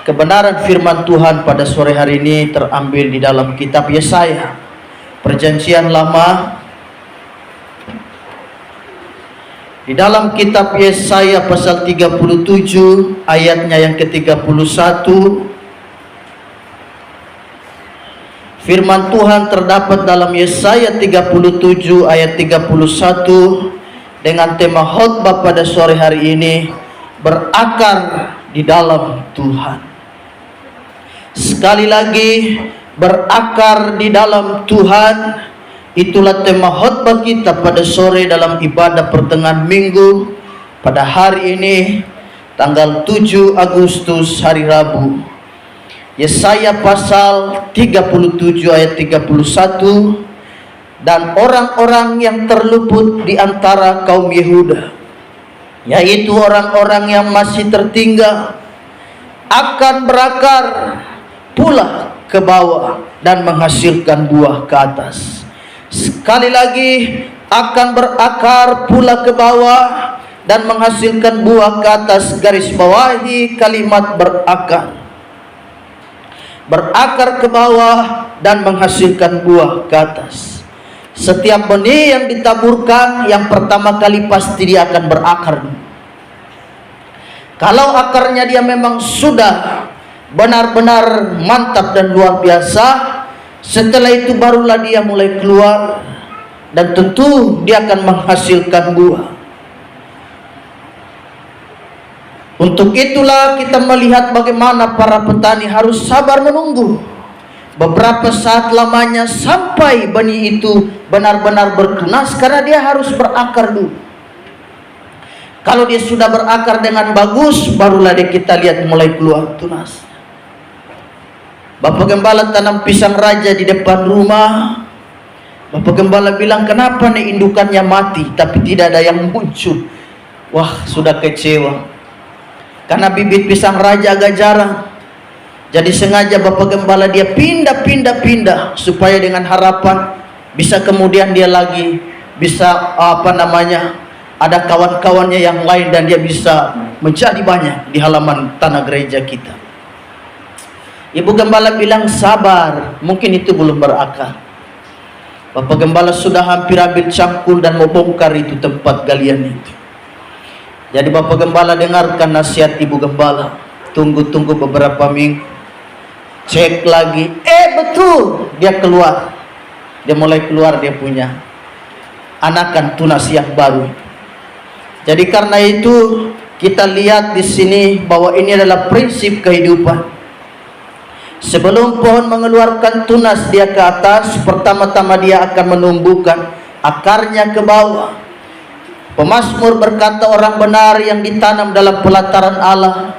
Kebenaran firman Tuhan pada sore hari ini terambil di dalam kitab Yesaya, Perjanjian Lama. Di dalam kitab Yesaya pasal 37 ayatnya yang ke-31, firman Tuhan terdapat dalam Yesaya 37 ayat 31 dengan tema khotbah pada sore hari ini, berakar di dalam Tuhan. Sekali lagi, berakar di dalam Tuhan. Itulah tema khotbah kita pada sore dalam ibadah pertengahan minggu pada hari ini, tanggal 7 Agustus hari Rabu. Yesaya pasal 37 ayat 31. Dan orang-orang yang terluput di antara kaum Yehuda, yaitu orang-orang yang masih tertinggal, akan berakar pula ke bawah dan menghasilkan buah ke atas. Sekali lagi, akan berakar pula ke bawah dan menghasilkan buah ke atas. Garis bawahi kalimat berakar. Berakar ke bawah dan menghasilkan buah ke atas. Setiap benih yang ditaburkan, yang pertama kali pasti dia akan berakar. Kalau akarnya dia memang sudah benar-benar mantap dan luar biasa, setelah itu barulah dia mulai keluar, dan tentu dia akan menghasilkan buah. Untuk itulah kita melihat bagaimana para petani harus sabar menunggu beberapa saat lamanya sampai benih itu benar-benar bertunas, karena dia harus berakar dulu. Kalau dia sudah berakar dengan bagus, barulah dia kita lihat mulai keluar tunas. Bapak Gembala tanam pisang raja di depan rumah. Bapak Gembala bilang, kenapa nih indukannya mati tapi tidak ada yang muncul? Wah, sudah kecewa. Karena bibit pisang raja agak jarang. Jadi sengaja Bapak Gembala dia pindah supaya dengan harapan bisa kemudian dia lagi bisa ada kawan-kawannya yang lain dan dia bisa menjadi banyak di halaman tanah gereja kita. Ibu Gembala bilang sabar, mungkin itu belum berakar. Bapak Gembala sudah hampir ambil cangkul dan mau bongkar itu tempat galian itu. Jadi Bapak Gembala dengarkan nasihat Ibu Gembala. Tunggu beberapa minggu, cek lagi, betul, dia keluar. Dia mulai keluar, dia punya anakan tunas yang baru. Jadi karena itu kita lihat di sini bahwa ini adalah prinsip kehidupan. Sebelum pohon mengeluarkan tunas dia ke atas, pertama-tama dia akan menumbuhkan akarnya ke bawah. Pemazmur berkata, orang benar yang ditanam dalam pelataran Allah,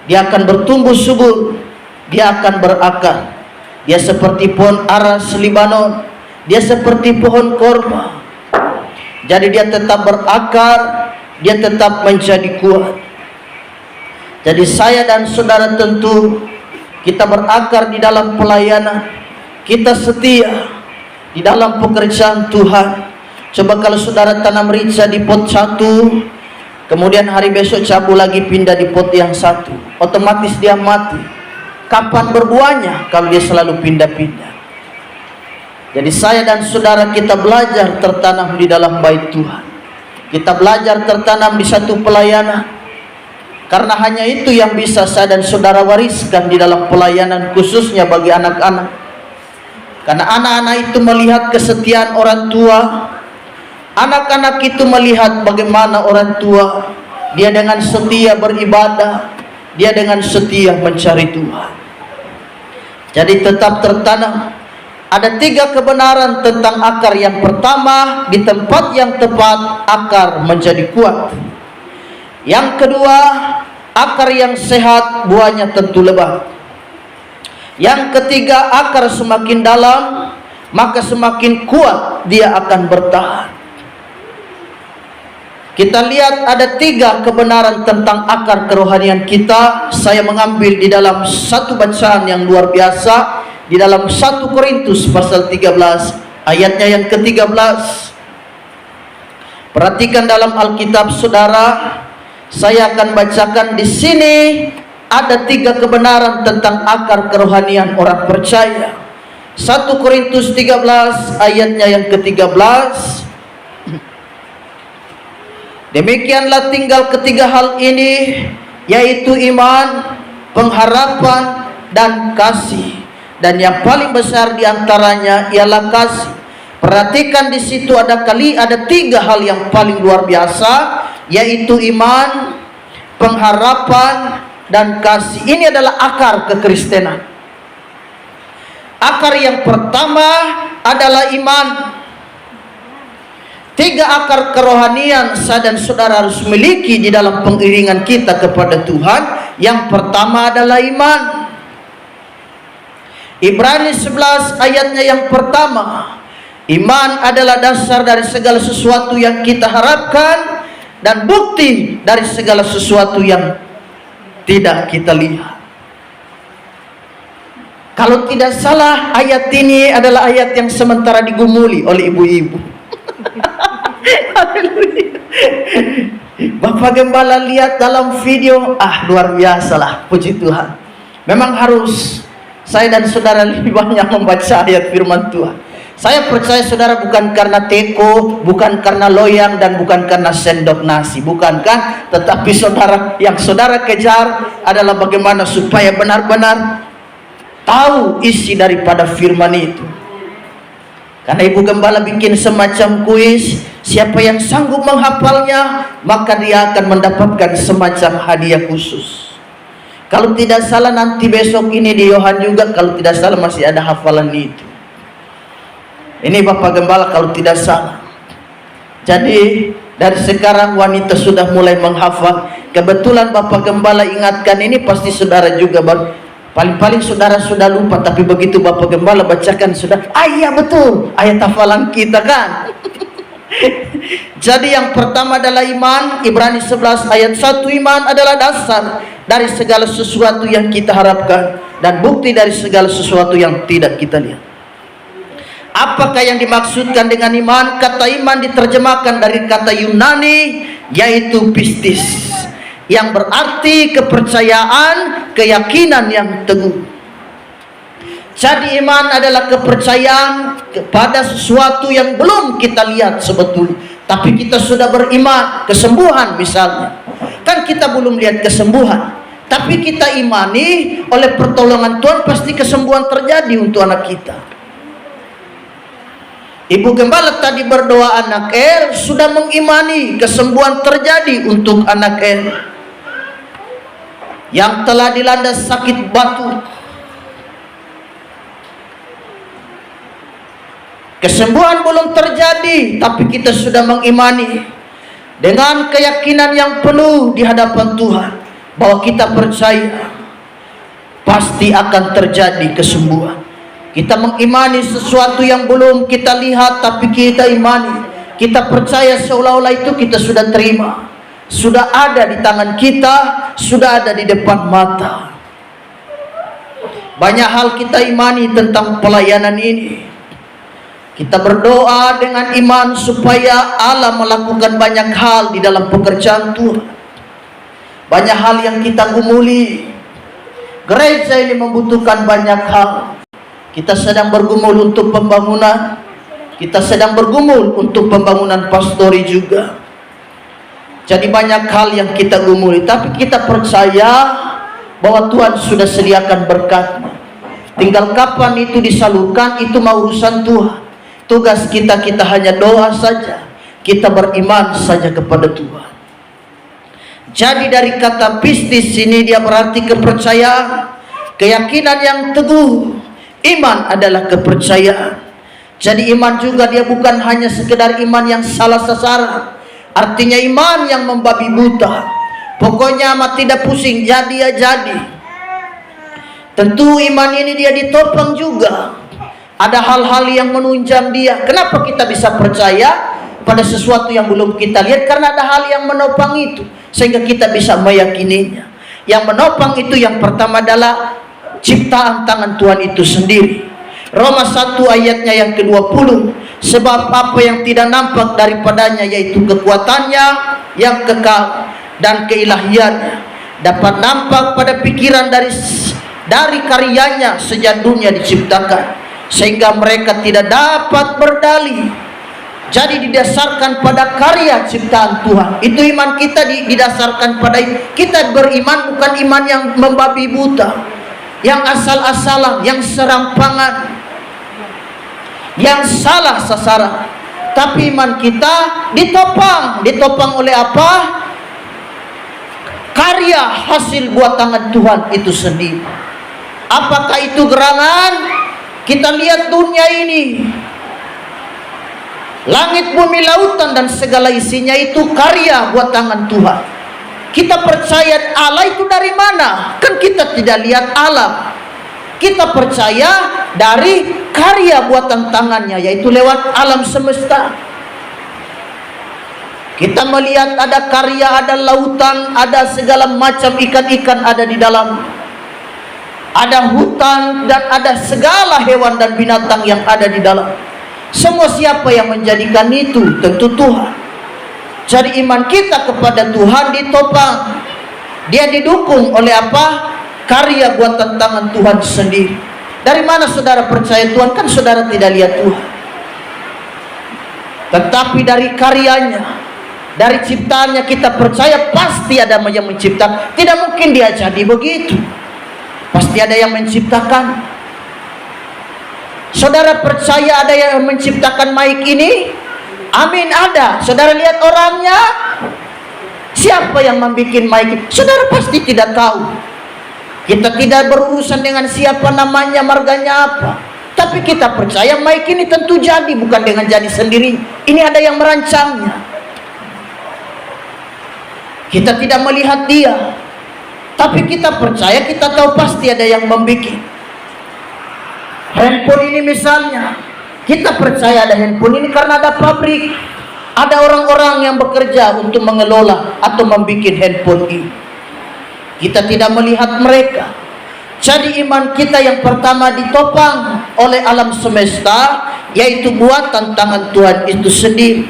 dia akan bertumbuh subur, dia akan berakar. Dia seperti pohon aras Libanon, dia seperti pohon korma. Jadi dia tetap berakar, dia tetap menjadi kuat. Jadi saya dan saudara tentu kita berakar di dalam pelayanan, kita setia di dalam pekerjaan Tuhan. Coba kalau saudara tanam rica di pot 1, kemudian hari besok cabu lagi pindah di pot yang 1, otomatis dia mati. Kapan berbuahnya kalau dia selalu pindah-pindah? Jadi saya dan saudara kita belajar tertanam di dalam bait Tuhan. Kita belajar tertanam di satu pelayanan. Karena hanya itu yang bisa saya dan saudara wariskan di dalam pelayanan, khususnya bagi anak-anak. Karena anak-anak itu melihat kesetiaan orang tua. Anak-anak itu melihat bagaimana orang tua, dia dengan setia beribadah, dia dengan setia mencari Tuhan. Jadi tetap tertanam. Ada 3 kebenaran tentang akar. Yang pertama, di tempat yang tepat akar menjadi kuat. Yang kedua, akar yang sehat buahnya tentu lebat. Yang ketiga, akar semakin dalam maka semakin kuat dia akan bertahan. Kita lihat ada 3 kebenaran tentang akar kerohanian kita. Saya mengambil di dalam satu bacaan yang luar biasa di dalam 1 Korintus pasal 13 ayatnya yang ke-13. Perhatikan dalam Alkitab saudara. Saya akan bacakan di sini ada 3 kebenaran tentang akar kerohanian orang percaya. 1 Korintus 13 ayatnya yang ke-13. Demikianlah tinggal ketiga hal ini, yaitu iman, pengharapan, dan kasih. Dan yang paling besar diantaranya ialah kasih. Perhatikan di situ ada 3 hal yang paling luar biasa, yaitu iman, pengharapan, dan kasih. Ini adalah akar kekristenan. Akar yang pertama adalah iman. 3 akar kerohanian saya dan saudara harus miliki di dalam pengiringan kita kepada Tuhan. Yang pertama adalah iman. Ibrani 11 ayatnya yang pertama. Iman adalah dasar dari segala sesuatu yang kita harapkan dan bukti dari segala sesuatu yang tidak kita lihat. Kalau tidak salah, ayat ini adalah ayat yang sementara digumuli oleh ibu-ibu. Bapak Gembala lihat dalam video, luar biasa lah, puji Tuhan. Memang harus saya dan saudara lebih banyak membaca ayat firman Tuhan. Saya percaya saudara bukan karena teko, bukan karena loyang, dan bukan karena sendok nasi, bukan kan? Tetapi saudara, yang saudara kejar adalah bagaimana supaya benar-benar tahu isi daripada firman itu. Karena ibu gembala bikin semacam kuis, siapa yang sanggup menghafalnya, maka dia akan mendapatkan semacam hadiah khusus. Kalau tidak salah nanti besok ini di Yohan juga, kalau tidak salah masih ada hafalan itu. Ini Bapak Gembala kalau tidak salah. Jadi dari sekarang wanita sudah mulai menghafal. Kebetulan Bapak Gembala ingatkan ini, pasti saudara juga paling-paling saudara sudah lupa, tapi begitu Bapak Gembala bacakan sudah, iya betul, ayat hafalan kita kan. Jadi yang pertama adalah iman. Ibrani 11 ayat 1, iman adalah dasar dari segala sesuatu yang kita harapkan dan bukti dari segala sesuatu yang tidak kita lihat. Apakah yang dimaksudkan dengan iman? Kata iman diterjemahkan dari kata Yunani, yaitu pistis, yang berarti kepercayaan, keyakinan yang teguh. Jadi iman adalah kepercayaan kepada sesuatu yang belum kita lihat sebetulnya, tapi kita sudah beriman. Kesembuhan misalnya, kan kita belum lihat kesembuhan, tapi kita imani oleh pertolongan Tuhan pasti kesembuhan terjadi untuk anak kita. Ibu Gembala tadi berdoa anak El, sudah mengimani kesembuhan terjadi untuk anak El yang telah dilanda sakit batu. Kesembuhan belum terjadi, tapi kita sudah mengimani dengan keyakinan yang penuh di hadapan Tuhan bahwa kita percaya pasti akan terjadi kesembuhan. Kita mengimani sesuatu yang belum kita lihat, tapi kita imani, kita percaya seolah-olah itu kita sudah terima, sudah ada di tangan kita, sudah ada di depan mata. Banyak hal kita imani tentang pelayanan ini. Kita berdoa dengan iman supaya Allah melakukan banyak hal di dalam pekerjaan Tuhan. Banyak hal yang kita gumuli. Gereja ini membutuhkan banyak hal. Kita sedang bergumul untuk pembangunan. Kita sedang bergumul untuk pembangunan pastori juga. Jadi banyak hal yang kita gumuli, tapi kita percaya bahwa Tuhan sudah sediakan berkatnya. Tinggal kapan itu disalurkan, itu mau urusan Tuhan. Tugas kita hanya doa saja. Kita beriman saja kepada Tuhan. Jadi dari kata pistis ini dia berarti kepercayaan, keyakinan yang teguh. Iman adalah kepercayaan. Jadi iman juga dia bukan hanya sekedar iman yang salah sasaran. Artinya iman yang membabi buta. Pokoknya amat tidak pusing, jadi ya jadi. Tentu iman ini dia ditopang juga. Ada hal-hal yang menunjang dia. Kenapa kita bisa percaya pada sesuatu yang belum kita lihat? Karena ada hal yang menopang itu, sehingga kita bisa meyakininya. Yang menopang itu yang pertama adalah ciptaan tangan Tuhan itu sendiri. Roma 1 ayatnya yang ke-20. Sebab apa yang tidak nampak daripadanya, yaitu kekuatannya yang kekal dan keilahiannya, dapat nampak pada pikiran dari karyanya sejak dunia diciptakan, sehingga mereka tidak dapat berdalih. Jadi didasarkan pada karya ciptaan Tuhan. Itu iman kita didasarkan pada kita beriman bukan iman yang membabi buta, yang asal-asalan, yang serampangan, yang salah sasaran. Tapi iman kita ditopang oleh apa? Karya hasil buat tangan Tuhan itu sendiri. Apakah itu gerangan? Kita lihat dunia ini, langit, bumi, lautan dan segala isinya itu karya buat tangan Tuhan. Kita percaya Allah itu dari mana? Kan kita tidak lihat alam. Kita percaya dari karya buatan tangannya, yaitu lewat alam semesta. Kita melihat ada karya, ada lautan, ada segala macam ikan-ikan ada di dalam, ada hutan, dan ada segala hewan dan binatang yang ada di dalam. Semua siapa yang menjadikan itu? Tentu Tuhan. Jadi iman kita kepada Tuhan ditopang, dia didukung oleh apa? Karya buatan tangan Tuhan sendiri. Dari mana saudara percaya Tuhan? Kan saudara tidak lihat Tuhan, tetapi dari karyanya, dari ciptaannya kita percaya pasti ada yang menciptakan. Tidak mungkin dia jadi begitu, pasti ada yang menciptakan. Saudara percaya ada yang menciptakan mic ini? Amin, ada. Saudara lihat orangnya? Siapa yang membuat mic ini? Saudara pasti tidak tahu. Kita tidak berurusan dengan siapa namanya, marganya apa. Tapi kita percaya mic ini tentu jadi, bukan dengan jadi sendiri. Ini ada yang merancangnya. Kita tidak melihat dia, tapi kita percaya, kita tahu pasti ada yang membuat. Handphone ini misalnya, kita percaya ada handphone ini karena ada pabrik, ada orang-orang yang bekerja untuk mengelola atau membuat handphone ini. Kita tidak melihat mereka. Jadi iman kita yang pertama ditopang oleh alam semesta, yaitu buatan tangan Tuhan itu sendiri.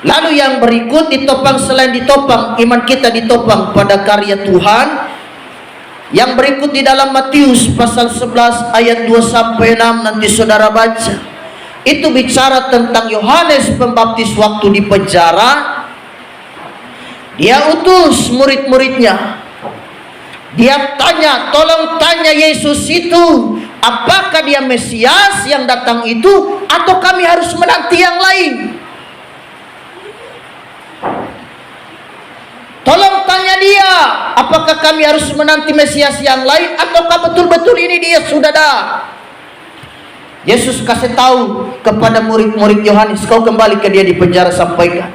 Lalu yang berikut ditopang, selain ditopang, iman kita ditopang pada karya Tuhan. Yang berikut di dalam Matius pasal 11 ayat 2-6, nanti saudara baca. Itu bicara tentang Yohanes Pembaptis waktu di penjara. Dia utus murid-muridnya. Dia tanya, tolong tanya Yesus itu, apakah dia Mesias yang datang itu, atau kami harus menanti yang lain? Tolong tanya dia, apakah kami harus menanti Mesias yang lain, ataukah betul-betul ini dia sudah ada? Yesus kasih tahu kepada murid-murid Yohanes, kau kembali ke dia di penjara, sampaikan,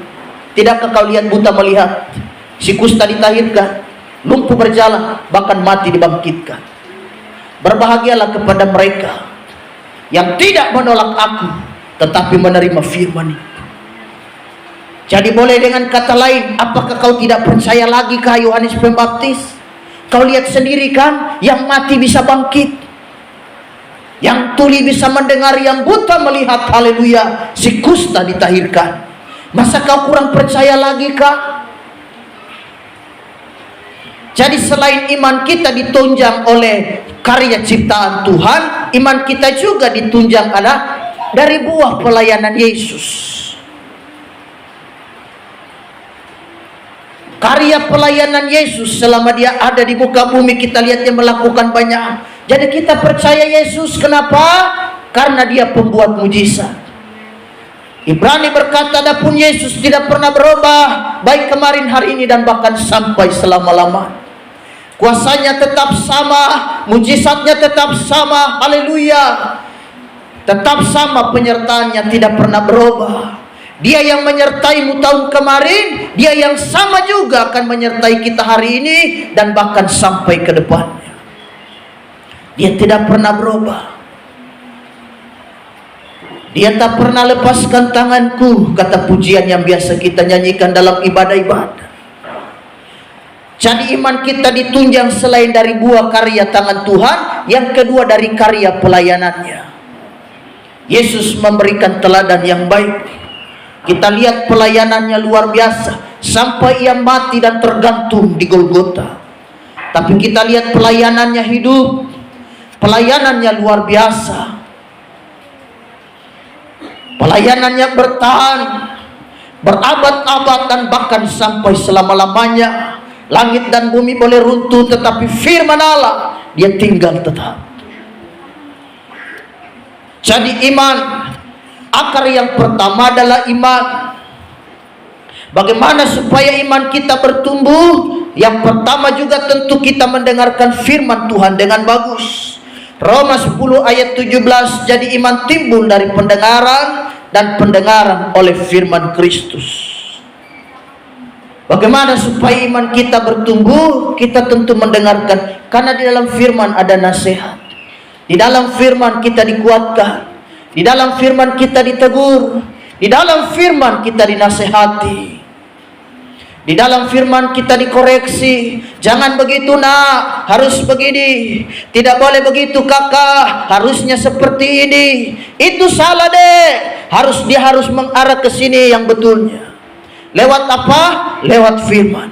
tidakkah kau lihat buta melihat, si kusta ditahirkan, lumpuh berjalan, bahkan mati dibangkitkan. Berbahagialah kepada mereka yang tidak menolak aku, tetapi menerima firman itu. Jadi boleh dengan kata lain, apakah kau tidak percaya lagi ke Yohanes Pembaptis? Kau lihat sendiri kan, yang mati bisa bangkit, yang tuli bisa mendengar, yang buta melihat, haleluya, si kusta ditahirkan. Masa kau kurang percaya lagi kah? Jadi selain iman kita ditunjang oleh karya ciptaan Tuhan, iman kita juga ditunjang dari buah pelayanan Yesus. Karya pelayanan Yesus selama dia ada di muka bumi, kita lihat dia melakukan banyak. Jadi kita percaya Yesus, kenapa? Karena dia pembuat mujizat. Ibrani berkata, adapun Yesus tidak pernah berubah, baik kemarin, hari ini, dan bahkan sampai selama-lamanya. Kuasanya tetap sama, mujizatnya tetap sama, haleluya. Tetap sama penyertaannya, tidak pernah berubah. Dia yang menyertaimu tahun kemarin, dia yang sama juga akan menyertai kita hari ini, dan bahkan sampai ke depannya. Dia tidak pernah berubah. Dia tak pernah lepaskan tanganku, kata pujian yang biasa kita nyanyikan dalam ibadah-ibadah. Jadi iman kita ditunjang selain dari buah karya tangan Tuhan, yang kedua dari karya pelayanannya. Yesus memberikan teladan yang baik. Kita lihat pelayanannya luar biasa. sampai ia mati dan tergantung di Golgota. Tapi kita lihat pelayanannya hidup, pelayanannya luar biasa, pelayanannya bertahan berabad-abad dan bahkan sampai selama-lamanya. Langit dan bumi boleh runtuh, tetapi firman Allah dia tinggal tetap. Jadi iman, akar yang pertama adalah iman. Bagaimana supaya iman kita bertumbuh? Yang pertama juga tentu kita mendengarkan firman Tuhan dengan bagus. Roma 10 ayat 17, jadi iman timbul dari pendengaran, dan pendengaran oleh firman Kristus. Bagaimana supaya iman kita bertumbuh? Kita tentu mendengarkan, karena di dalam firman ada nasihat. Di dalam firman kita dikuatkan, di dalam firman kita ditegur, di dalam firman kita dinasehati, di dalam firman kita dikoreksi. Jangan begitu nak, harus begini. Tidak boleh begitu kakak, harusnya seperti ini. Itu salah deh. Dia harus mengarah ke sini yang betulnya. Lewat apa? Lewat firman.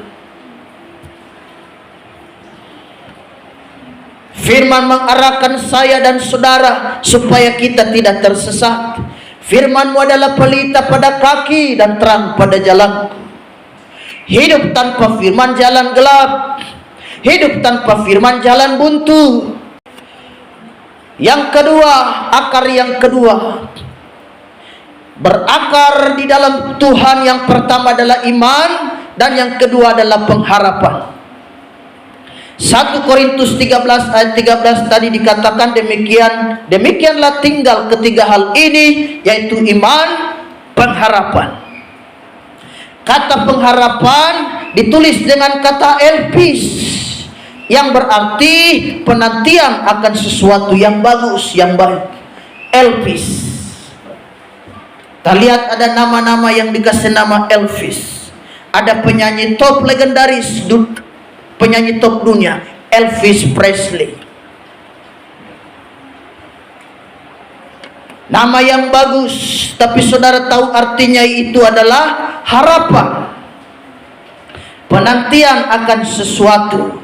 Firman mengarahkan saya dan saudara supaya kita tidak tersesat. Firman-Mu adalah pelita pada kaki dan terang pada jalanku. Hidup tanpa firman jalan gelap. Hidup tanpa firman jalan buntu. Yang kedua, akar yang kedua, berakar di dalam Tuhan. Yang pertama adalah iman, dan yang kedua adalah pengharapan. 1 Korintus 13 ayat 13 tadi dikatakan demikianlah tinggal ketiga hal ini, yaitu iman, pengharapan. Kata pengharapan ditulis dengan kata elpis, yang berarti penantian akan sesuatu yang bagus, yang baik. Elpis. Kita lihat ada nama-nama yang dikasih nama Elvis. Ada penyanyi top legendaris, penyanyi top dunia, Elvis Presley. Nama yang bagus, tapi saudara tahu artinya itu adalah harapan. Penantian akan sesuatu.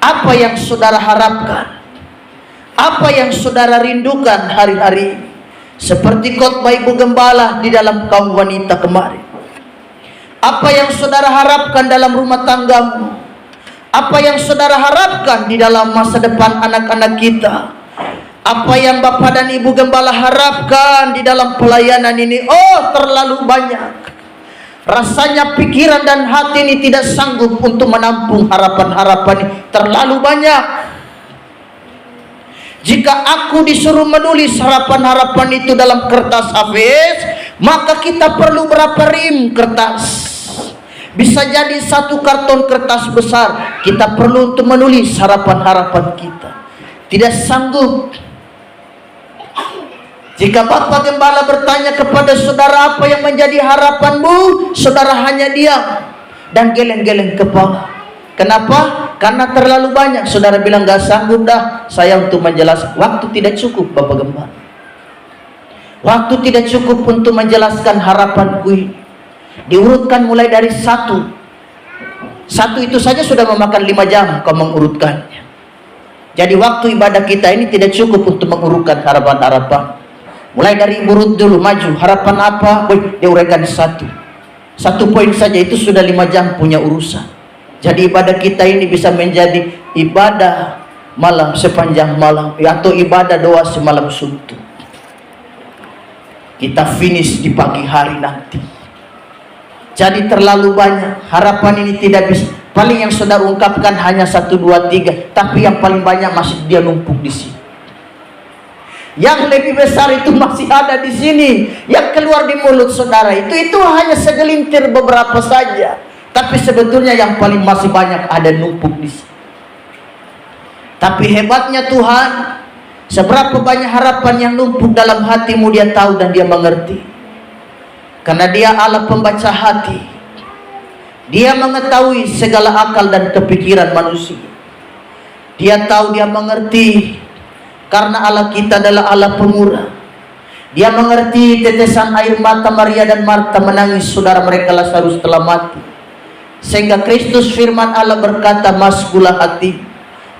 Apa yang saudara harapkan? Apa yang saudara rindukan hari-hari ini? Seperti khotbah Ibu Gembala di dalam kaum wanita kemarin. Apa yang saudara harapkan dalam rumah tanggamu? Apa yang saudara harapkan di dalam masa depan anak-anak kita? Apa yang Bapak dan Ibu Gembala harapkan di dalam pelayanan ini? Oh, terlalu banyak. Rasanya pikiran dan hati ini tidak sanggup untuk menampung harapan-harapan ini. Terlalu banyak. Jika aku disuruh menulis harapan-harapan itu dalam kertas habis, maka kita perlu berapa rim kertas? Bisa jadi satu karton kertas besar. Kita perlu untuk menulis harapan-harapan kita. Tidak sanggup. Jika Bapak Gembala bertanya kepada saudara apa yang menjadi harapanmu, saudara hanya diam dan geleng-geleng kepala. Kenapa? Karena terlalu banyak. Saudara bilang gak sanggup dah saya untuk menjelaskan. Waktu tidak cukup Bapak Gembala. Waktu tidak cukup untuk menjelaskan harapanku ini. Diurutkan mulai dari satu itu saja sudah memakan 5 jam kau mengurutkannya. Jadi waktu ibadah kita ini tidak cukup untuk mengurutkan harapan-harapan. Mulai dari urut dulu, maju, harapan apa? Diuraikan satu poin saja itu sudah 5 jam punya urusan. Jadi ibadah kita ini bisa menjadi ibadah malam sepanjang malam, atau ibadah doa semalam suntuk. Kita finish di pagi hari nanti. Jadi terlalu banyak. Harapan ini tidak bisa. Paling yang saudara ungkapkan hanya 1, 2, 3, tapi yang paling banyak masih dia numpuk di sini. Yang lebih besar itu masih ada di sini. Yang keluar di mulut saudara itu hanya segelintir beberapa saja. Tapi sebetulnya yang paling masih banyak ada numpuk di sini. Tapi hebatnya Tuhan, seberapa banyak harapan yang numpuk dalam hatimu Dia tahu dan Dia mengerti. Karena Dia Allah pembaca hati. Dia mengetahui segala akal dan kepikiran manusia. Dia tahu, Dia mengerti. Karena Allah kita adalah Allah pemurah. Dia mengerti tetesan air mata Maria dan Marta menangis saudara mereka Lazarus telah mati. Sehingga Kristus firman Allah berkata, "Maskulah hati."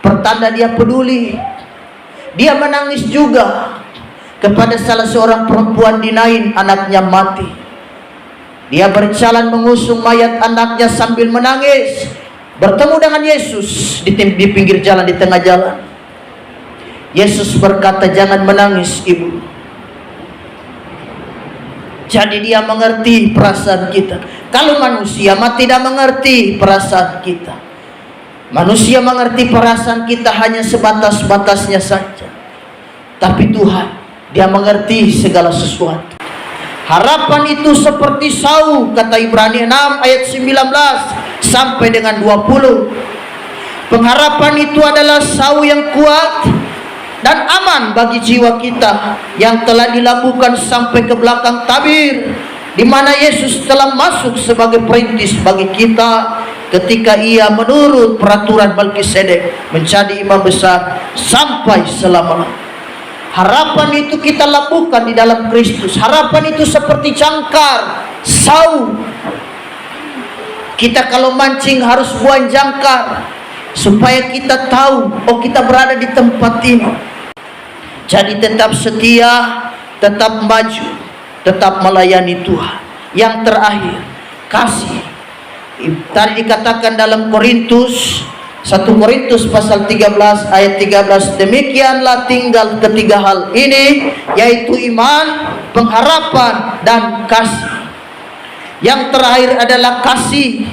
Pertanda dia peduli. Dia menangis juga kepada salah seorang perempuan di Nain, anaknya mati. Dia berjalan mengusung mayat anaknya sambil menangis. Bertemu dengan Yesus di pinggir jalan, di tengah jalan. Yesus berkata, "Jangan menangis, ibu." Jadi dia mengerti perasaan kita. Kalau manusia tidak mengerti perasaan kita. Manusia mengerti perasaan kita hanya sebatas-batasnya saja. Tapi Tuhan, dia mengerti segala sesuatu. Harapan itu seperti sau, kata Ibrani 6 ayat 19 sampai dengan 20. Pengharapan itu adalah sau yang kuat dan aman bagi jiwa kita yang telah dilabuhkan sampai ke belakang tabir, di mana Yesus telah masuk sebagai perintis bagi kita ketika ia menurut peraturan Melkisedek menjadi imam besar sampai selama-lamanya. Harapan itu kita lakukan di dalam Kristus. Harapan itu seperti jangkar, sau. Kita kalau mancing harus buang jangkar supaya kita tahu, oh kita berada di tempat ini. Jadi tetap setia, tetap maju, tetap melayani Tuhan. Yang terakhir, kasih. Tadi dikatakan dalam Korintus 1 Korintus pasal 13 ayat 13, demikianlah tinggal ketiga hal ini, yaitu iman, pengharapan, dan kasih. Yang terakhir adalah kasih.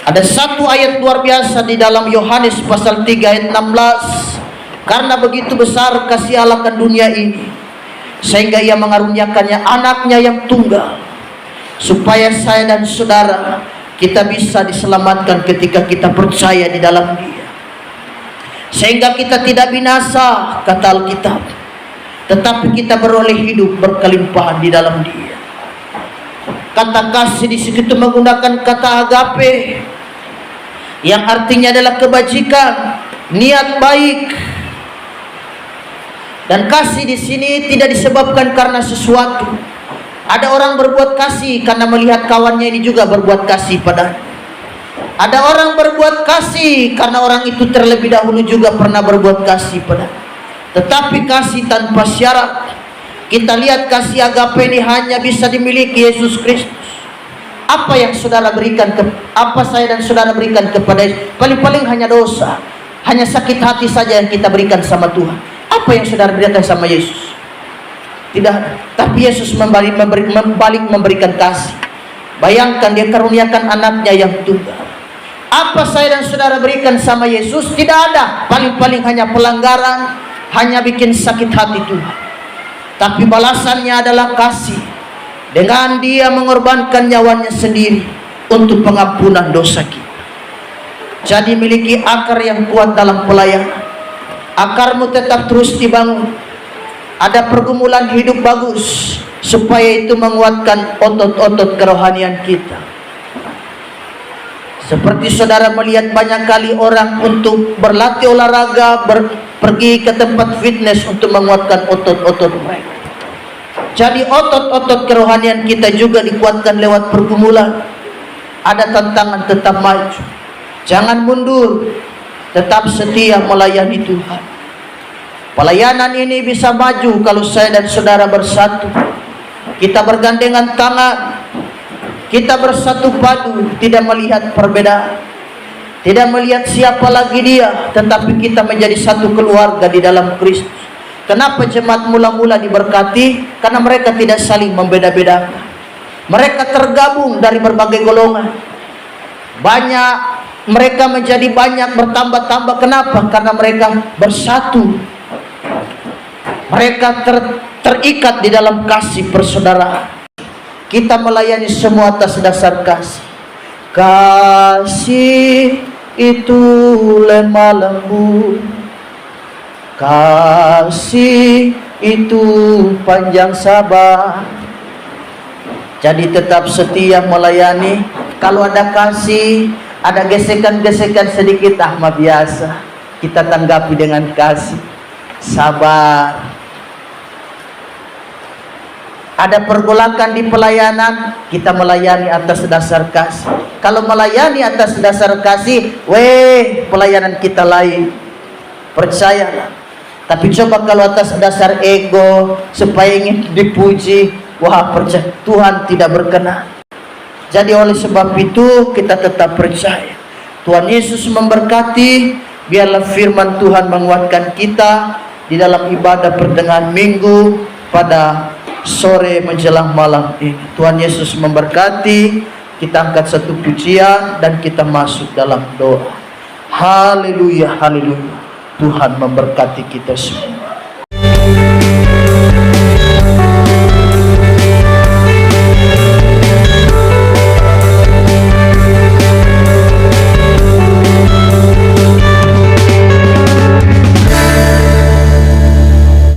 Ada satu ayat luar biasa di dalam Yohanes pasal 3 ayat 16. Karena begitu besar kasih Allah akan dunia ini, sehingga ia mengaruniakannya anaknya yang tunggal, supaya saya dan saudara kita bisa diselamatkan ketika kita percaya di dalam Dia, sehingga kita tidak binasa, kata Alkitab, tetapi kita beroleh hidup berkelimpahan di dalam Dia. Kata kasih di situ menggunakan kata agape, yang artinya adalah kebajikan, niat baik. Dan kasih di sini tidak disebabkan karena sesuatu. Ada orang berbuat kasih karena melihat kawannya ini juga berbuat kasih padanya. Ada orang berbuat kasih karena orang itu terlebih dahulu juga pernah berbuat kasih padanya. Tetapi kasih tanpa syarat. Kita lihat kasih agape ini hanya bisa dimiliki Yesus Kristus. Apa yang saudara berikan, apa saya dan saudara berikan kepada Yesus? Paling-paling hanya dosa, hanya sakit hati saja yang kita berikan sama Tuhan. Apa yang saudara berikan sama Yesus? Tidak, tapi Yesus membalik memberikan kasih. Bayangkan dia karuniakan anaknya yang tunggal. Apa saya dan saudara berikan sama Yesus? Tidak ada, paling-paling hanya pelanggaran, hanya bikin sakit hati Tuhan. Tapi balasannya adalah kasih, dengan dia mengorbankan nyawanya sendiri untuk pengampunan dosa kita. Jadi miliki akar yang kuat dalam pelayanan. Akarmu tetap terus dibangun. Ada pergumulan hidup bagus, supaya itu menguatkan otot-otot kerohanian kita. Seperti saudara melihat banyak kali orang untuk berlatih olahraga, pergi ke tempat fitness untuk menguatkan otot-otot mereka. Jadi otot-otot kerohanian kita juga dikuatkan lewat pergumulan. Ada tantangan, tetap maju, jangan mundur, tetap setia melayani Tuhan. Pelayanan ini bisa maju kalau saya dan saudara bersatu. Kita bergandengan tangan, kita bersatu padu, tidak melihat perbedaan, tidak melihat siapa lagi dia, tetapi kita menjadi satu keluarga di dalam Kristus. Kenapa jemaat mula-mula diberkati? Karena mereka tidak saling membeda-bedakan. Mereka tergabung dari berbagai golongan. Banyak, mereka menjadi banyak, bertambah-tambah. Kenapa? Karena mereka bersatu. Mereka terikat di dalam kasih persaudaraan. Kita melayani semua atas dasar kasih. Kasih itu lemah lembut, kasih itu panjang sabar. Jadi tetap setia melayani. Kalau ada kasih, ada gesekan-gesekan sedikit, mah biasa. Kita tanggapi dengan kasih, sabar. Ada pergolakan di pelayanan, kita melayani atas dasar kasih. Kalau melayani atas dasar kasih, pelayanan kita lain. Percayalah. Tapi coba kalau atas dasar ego, supaya ingin dipuji, percaya Tuhan tidak berkenan. Jadi oleh sebab itu kita tetap percaya. Tuhan Yesus memberkati. Biarlah firman Tuhan menguatkan kita di dalam ibadah pertengahan minggu pada sore menjelang malam ini. Tuhan Yesus memberkati. Kita angkat satu pujian dan kita masuk dalam doa. Haleluya, haleluya. Tuhan memberkati kita semua.